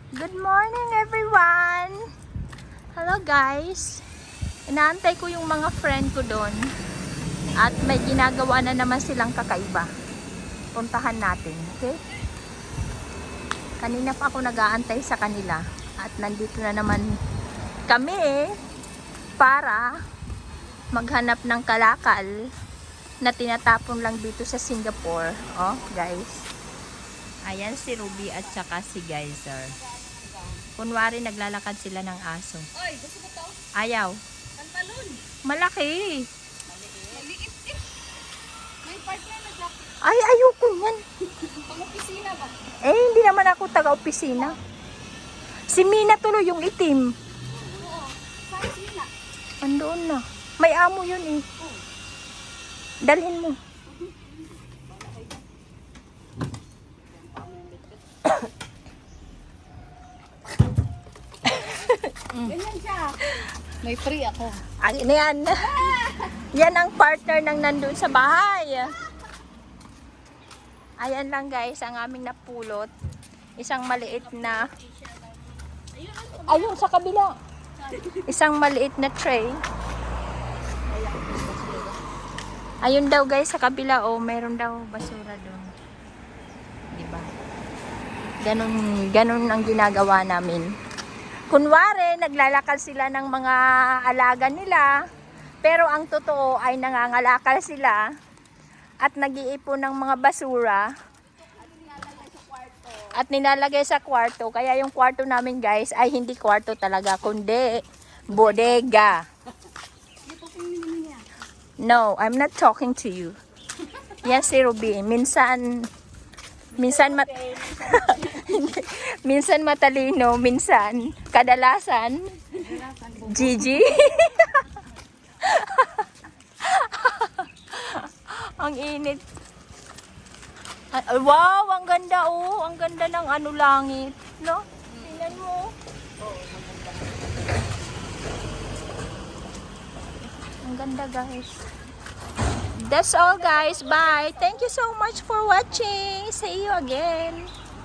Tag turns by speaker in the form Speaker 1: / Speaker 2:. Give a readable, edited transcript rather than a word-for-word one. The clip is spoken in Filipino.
Speaker 1: Good morning everyone! Hello guys! Inaantay ko yung mga friend ko doon. At may ginagawa na naman silang kakaiba. Puntahan natin, okay? Kanina pa ako nag-aantay sa kanila. At nandito na naman kami para maghanap ng kalakal na tinatapon lang dito sa Singapore. Oh, guys. Ayan si Ruby at saka si Geyser. Kunwari naglalakad sila ng aso.
Speaker 2: Oy, gusto mo to?
Speaker 1: Ayaw.
Speaker 2: Pantalon.
Speaker 1: Malaki.
Speaker 2: Maliit eh. May partner na jacket.
Speaker 1: Ay, ayoko yan.
Speaker 2: Pang-opisina ba?
Speaker 1: Eh, hindi naman ako taga-opisina. Si Mina tuloy yung itim.
Speaker 2: Oo. Size yun na.
Speaker 1: Andoon na. May amo yun eh. Dalhin mo.
Speaker 2: Ganyan siya. May free ako.
Speaker 1: Ay, yan. Yan ang partner ng nandun sa bahay. Ayan lang guys, ang aming napulot. Isang maliit na... Ayun, sa kabila. Isang maliit na tray. Ayun daw guys, sa kabila. Oh, meron daw basura doon. Diba? Ganun ang ginagawa namin. Kunwari, naglalakal sila ng mga alaga nila, pero ang totoo ay nangangalakal sila at nag-iipon ng mga basura at nilalagay sa kwarto. Kaya yung kwarto namin guys ay hindi kwarto talaga, kundi bodega. No, I'm not talking to you. Yan si Ruby. Minsan minsan matalino, minsan kadalasan Gigi. Ang init. Wow, ang ganda oh. Ang ganda ng ano langit, no? Tingnan mo. Ang ganda guys. That's all guys. Bye. Thank you so much for watching. See you again.